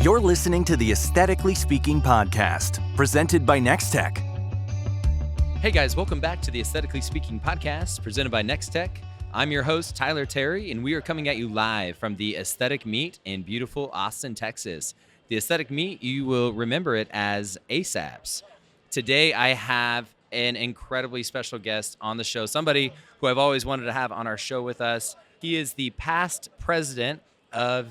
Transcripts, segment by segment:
You're listening to the Aesthetically Speaking podcast, presented by Nextech. Hey guys, welcome back to the Aesthetically Speaking podcast, presented by Nextech. I'm your host, Tyler Terry, and we are coming at you live from the Aesthetic Meet in beautiful Austin, Texas. The Aesthetic Meet, you will remember it as ASAPS. Today, I have an incredibly special guest on the show, somebody who I've always wanted to have on our show with us. He is the past president of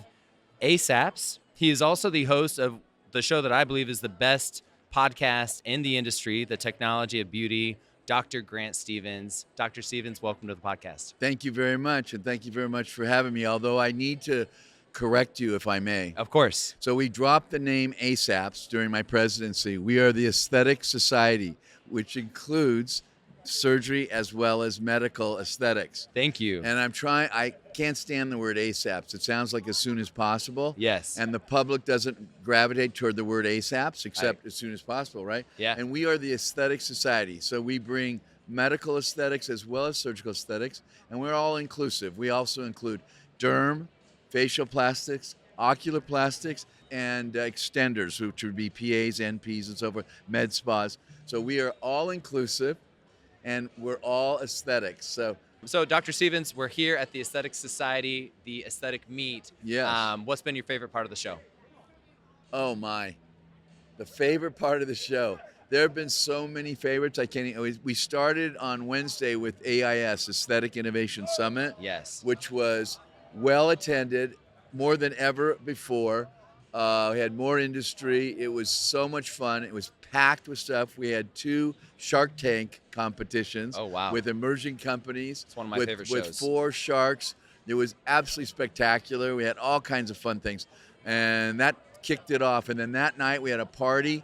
ASAPS. He is also the host of the show that I believe is the best podcast in the industry, The Technology of Beauty, Dr. Grant Stevens. Dr. Stevens, welcome to the podcast. Thank you very much, and thank you very much for having me, although I need to correct you if I may. Of course. So we dropped the name ASAPS during my presidency. We are the Aesthetic Society, which includes surgery as well as medical aesthetics. Thank you. And I can't stand the word ASAPS. It sounds like as soon as possible. Yes. And the public doesn't gravitate toward the word ASAPS except as soon as possible, right? Yeah. And we are the Aesthetic Society. So we bring medical aesthetics as well as surgical aesthetics, and we're all inclusive. We also include derm, facial plastics, ocular plastics, and extenders, which would be PAs, NPs, and so forth, med spas. So we are all inclusive, and we're all aesthetics. So Dr. Stevens, we're here at the Aesthetic Society, the Aesthetic Meet. Yes. What's been your favorite part of the show? Oh my, the favorite part of the show. There have been so many favorites. We started on Wednesday with AIS, Aesthetic Innovation Summit. Yes. Which was well attended, more than ever before. We had more industry. It was so much fun. It was packed with stuff. We had 2 Shark Tank competitions. Oh, wow. With emerging companies. It's one of my favorite shows. With 4 sharks. It was absolutely spectacular. We had all kinds of fun things. And that kicked it off. And then that night we had a party,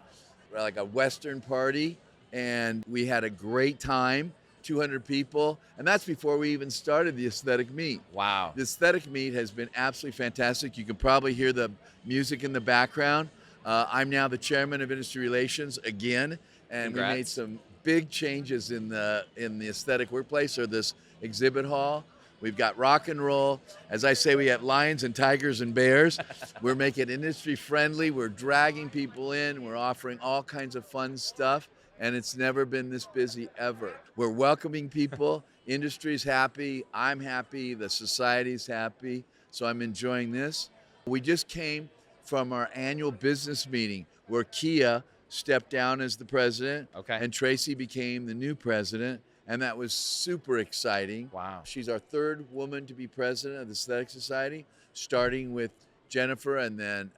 like a Western party. And we had a great time. 200 people, and that's before we even started the Aesthetic Meet. Wow. The Aesthetic Meet has been absolutely fantastic. You can probably hear the music in the background. I'm now the chairman of industry relations again, and Congrats. We made some big changes in the aesthetic workplace, or this exhibit hall. We've got rock and roll. As I say, we have lions and tigers and bears. We're making it industry friendly. We're dragging people in. We're offering all kinds of fun stuff. And it's never been this busy ever. We're welcoming people. Industry's happy. I'm happy. The society's happy. So I'm enjoying this. We just came from our annual business meeting where Kia stepped down as the president. Okay. And Tracy became the new president. And that was super exciting. Wow. She's our 3rd woman to be president of the Aesthetic Society, starting with Jennifer and then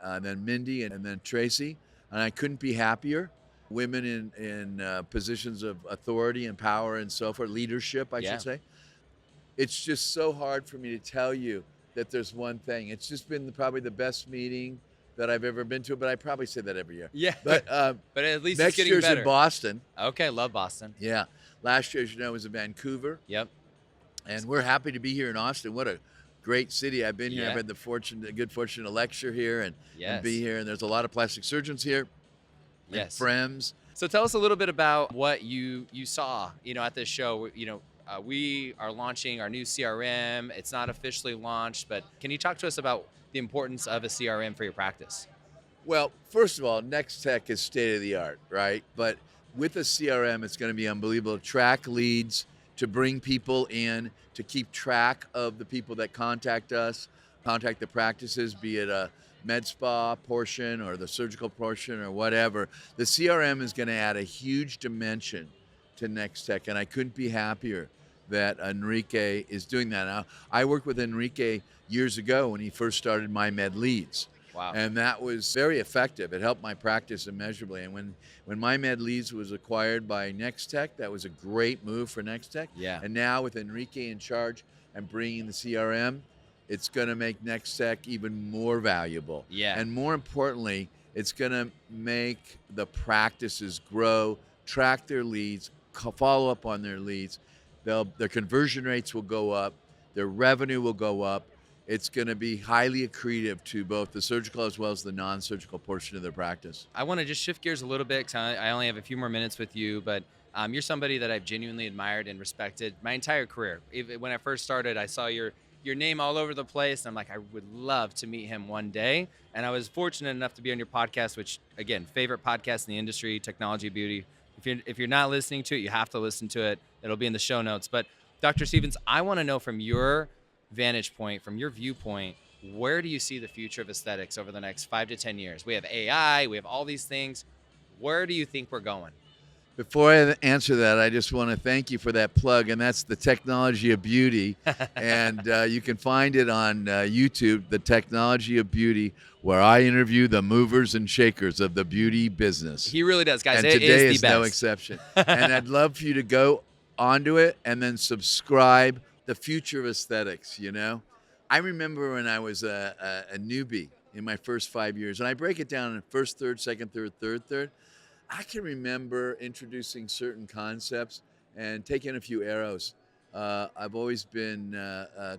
Mindy and then Tracy. And I couldn't be happier. Women in positions of authority and power and so forth, leadership, I should say. It's just so hard for me to tell you that there's one thing. It's just been probably the best meeting that I've ever been to, but I probably say that every year. Yeah, but at least next it's getting year's better. in Boston. Okay, love Boston. Yeah, last year, as you know, was in Vancouver. Yep. And we're happy to be here in Austin. What a great city. I've been here. Yeah. I've had the good fortune to lecture here and Yes. be here. And there's a lot of plastic surgeons here. Yes. Friends. So tell us a little bit about what you saw, at this show. We are launching our new CRM. It's not officially launched, but can you talk to us about the importance of a CRM for your practice? Well, first of all, Nextech is state of the art, right? But with a CRM, it's going to be unbelievable to track leads, to bring people in, to keep track of the people that contact us, contact the practices, be it a med spa portion or the surgical portion or whatever. The CRM is going to add a huge dimension to Nextech, and I couldn't be happier that Enrique is doing that. Now, I worked with Enrique years ago when he first started My Med Leads. Wow. And that was very effective. It helped my practice immeasurably. And when My Med Leads was acquired by Nextech, that was a great move for Nextech. Yeah. And now with Enrique in charge and bringing the CRM, it's going to make Nextech even more valuable. Yeah. And more importantly, it's going to make the practices grow, track their leads, follow up on their leads. Their conversion rates will go up. Their revenue will go up. It's going to be highly accretive to both the surgical as well as the non-surgical portion of their practice. I want to just shift gears a little bit because I only have a few more minutes with you, but you're somebody that I've genuinely admired and respected my entire career. When I first started, I saw your your name all over the place. And I'm like, I would love to meet him one day. And I was fortunate enough to be on your podcast, which, again, favorite podcast in the industry, Technology Beauty. If you're not listening to it, you have to listen to it. It'll be in the show notes. But Dr. Stevens, I want to know from your vantage point, from your viewpoint, where do you see the future of aesthetics over the next 5 to 10 years? We have AI, we have all these things. Where do you think we're going? Before I answer that, I just want to thank you for that plug, and that's the Technology of Beauty. And you can find it on YouTube, the Technology of Beauty, where I interview the movers and shakers of the beauty business. He really does, guys. And It today is is the best. no exception. And I'd love for you to go onto it and then subscribe. The future of aesthetics, you know? I remember when I was a newbie in my first 5 years, and I break it down in first third, second third, third. I can remember introducing certain concepts and taking a few arrows. I've always been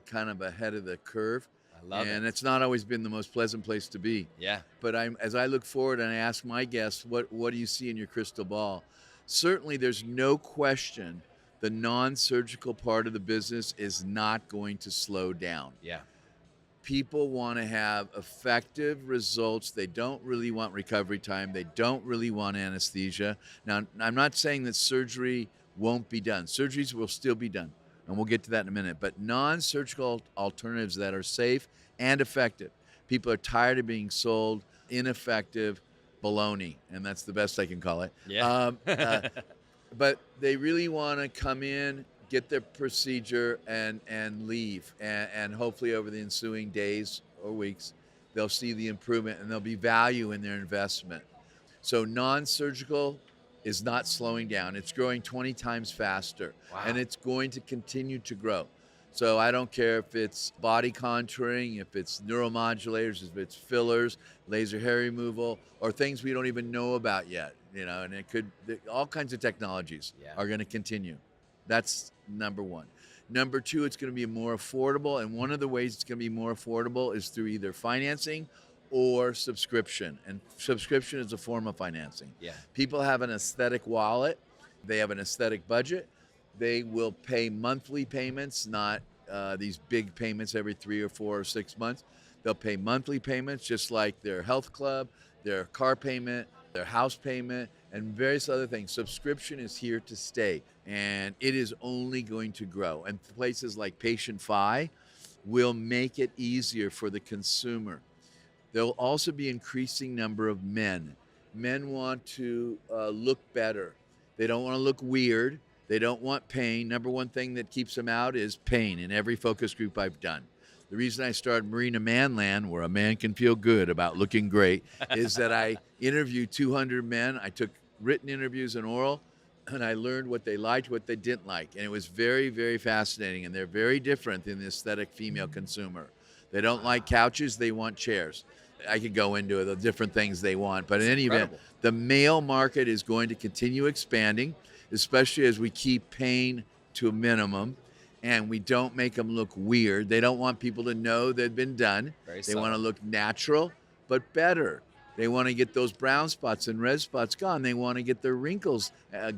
kind of ahead of the curve. I love and it. it's not always been the most pleasant place to be. Yeah. But as I look forward and I ask my guests, what do you see in your crystal ball? Certainly there's no question the non-surgical part of the business is not going to slow down. Yeah. People want to have effective results. They don't really want recovery time. They don't really want anesthesia. Now, I'm not saying that surgery won't be done. Surgeries will still be done, and we'll get to that in a minute. But non-surgical alternatives that are safe and effective. People are tired of being sold ineffective baloney, and that's the best I can call it. Yeah. But they really want to come in, get their procedure, and leave. And hopefully over the ensuing days or weeks, they'll see the improvement and there'll be value in their investment. So non-surgical is not slowing down. It's growing 20 times faster. Wow. And it's going to continue to grow. So I don't care if it's body contouring, if it's neuromodulators, if it's fillers, laser hair removal, or things we don't even know about yet, you know, and all kinds of technologies are going to continue. That's number one. Number two, it's going to be more affordable. And one of the ways it's going to be more affordable is through either financing or subscription. And subscription is a form of financing. Yeah. People have an aesthetic wallet. They have an aesthetic budget. They will pay monthly payments, not these big payments every 3 or 4 or 6 months. They'll pay monthly payments just like their health club, their car payment, their house payment, and various other things. Subscription is here to stay, and it is only going to grow. And places like Patient Fi will make it easier for the consumer. There will also be increasing number of men. Men want to look better. They don't want to look weird. They don't want pain. Number one thing that keeps them out is pain in every focus group I've done. The reason I started Marina Manland, where a man can feel good about looking great, is that I interviewed 200 men. I took written interviews and oral, and I learned what they liked, what they didn't like. And it was very, very fascinating. And they're very different than the aesthetic female consumer. They don't like couches. They want chairs. I could go into the different things they want. But in any event, the male market is going to continue expanding, especially as we keep pain to a minimum and we don't make them look weird. They don't want people to know they've been done. They want to look natural, but better. They want to get those brown spots and red spots gone. They want to get their wrinkles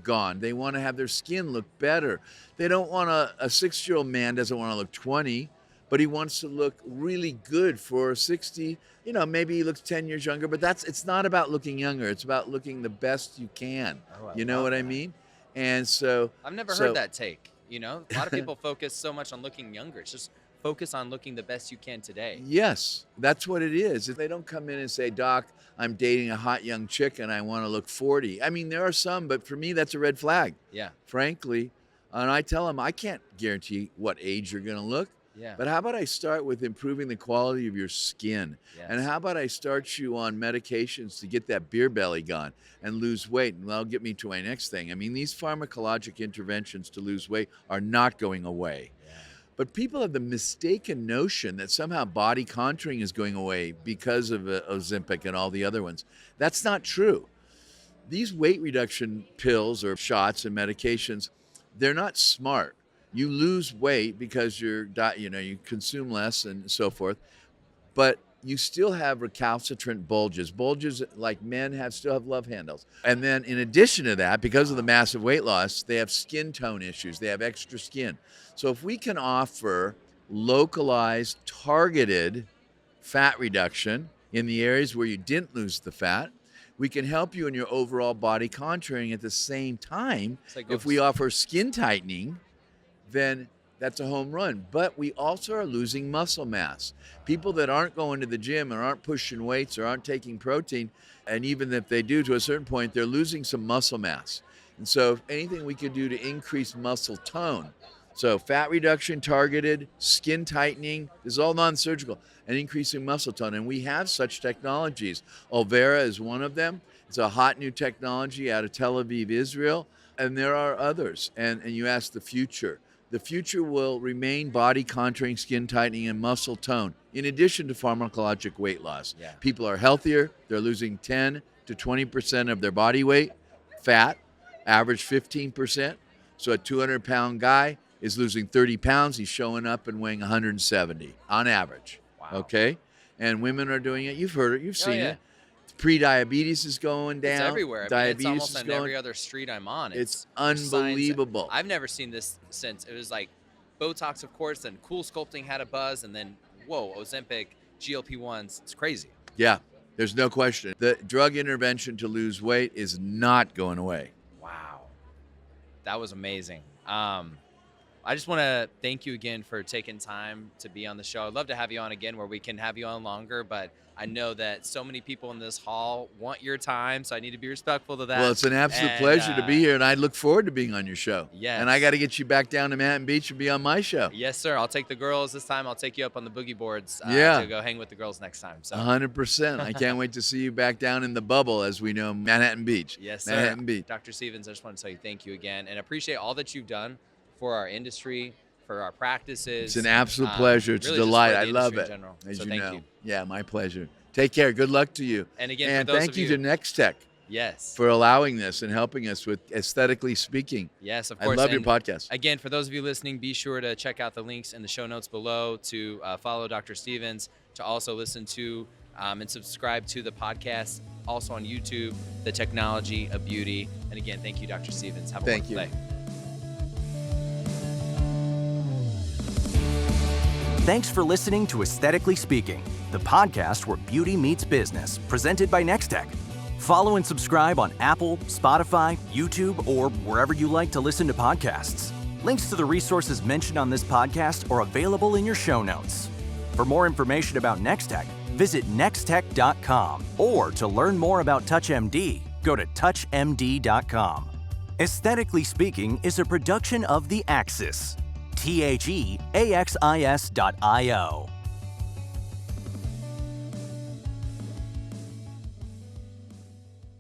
gone. They want to have their skin look better. They don't want a 6-year-old man doesn't want to look 20, but he wants to look really good for 60. You know, maybe he looks 10 years younger, but it's not about looking younger. It's about looking the best you can. You know what I mean? And so I've never heard that take. You know, a lot of people focus so much on looking younger. It's just focus on looking the best you can today. Yes, that's what it is. If they don't come in and say, Doc, I'm dating a hot young chick and I want to look 40. I mean, there are some, but for me, that's a red flag. Yeah. Frankly. And I tell them, I can't guarantee what age you're going to look. Yeah. But how about I start with improving the quality of your skin? Yes. And how about I start you on medications to get that beer belly gone and lose weight? And that'll get me to my next thing. I mean, these pharmacologic interventions to lose weight are not going away. Yeah. But people have the mistaken notion that somehow body contouring is going away because of Ozempic and all the other ones. That's not true. These weight reduction pills or shots and medications, they're not smart. You lose weight because you consume less and so forth, but you still have recalcitrant bulges. Bulges like men still have love handles. And then in addition to that, because of the massive weight loss, they have skin tone issues. They have extra skin. So if we can offer localized, targeted fat reduction in the areas where you didn't lose the fat. We can help you in your overall body contouring at the same time. If we offer skin tightening, then that's a home run. But we also are losing muscle mass. People that aren't going to the gym or aren't pushing weights or aren't taking protein, and even if they do to a certain point, they're losing some muscle mass. And so anything we could do to increase muscle tone. So fat reduction targeted, skin tightening, this is all non-surgical, and increasing muscle tone. And we have such technologies. Olvera is one of them. It's a hot new technology out of Tel Aviv, Israel. And there are others. And you ask the future. The future will remain body contouring, skin tightening, and muscle tone, in addition to pharmacologic weight loss. Yeah. People are healthier. They're losing 10 to 20% of their body weight, fat, average 15%. So a 200-pound guy is losing 30 pounds. He's showing up and weighing 170 on average. Wow. Okay? And women are doing it. You've heard it. You've seen it. Pre-diabetes is going down. It's everywhere. Diabetes it's almost is on going. every other street I'm on. It's signs. unbelievable. I've never seen this since it was like Botox, of course, then Cool Sculpting had a buzz, and then whoa, Ozempic, GLP-1s. It's crazy. Yeah, there's no question. The drug intervention to lose weight is not going away. Wow, that was amazing. I just want to thank you again for taking time to be on the show. I'd love to have you on again where we can have you on longer, but I know that so many people in this hall want your time, so I need to be respectful to that. Well, it's an absolute pleasure to be here, and I look forward to being on your show. Yes. And I got to get you back down to Manhattan Beach and be on my show. Yes, sir. I'll take the girls this time. I'll take you up on the boogie boards Yeah. to go hang with the girls next time. So 100%. I can't wait to see you back down in the bubble, as we know, Manhattan Beach. Yes, sir. Manhattan Beach. Dr. Stevens, I just want to tell you thank you again and appreciate all that you've done for our industry, for our practices. It's an absolute pleasure. It's really a just delight. for the I love industry it. in general. As So you thank know. you. Yeah, my pleasure. Take care. Good luck to you. And again, and for those thank of you to Nextech yes, for allowing this and helping us with Aesthetically Speaking. yes, of I course. love your And podcast. Again, for those of you listening, be sure to check out the links in the show notes below to follow Dr. Stevens, to also listen to and subscribe to the podcast, also on YouTube, The Technology of Beauty. And again, thank you, Dr. Stevens. Have a Thank wonderful you. day. Thanks for listening to Aesthetically Speaking, the podcast where beauty meets business, presented by Nextech. Follow and subscribe on Apple, Spotify, YouTube, or wherever you like to listen to podcasts. Links to the resources mentioned on this podcast are available in your show notes. For more information about Nextech, visit nextech.com, or to learn more about TouchMD, go to touchmd.com. Aesthetically Speaking is a production of The Axis. TheAxis.io.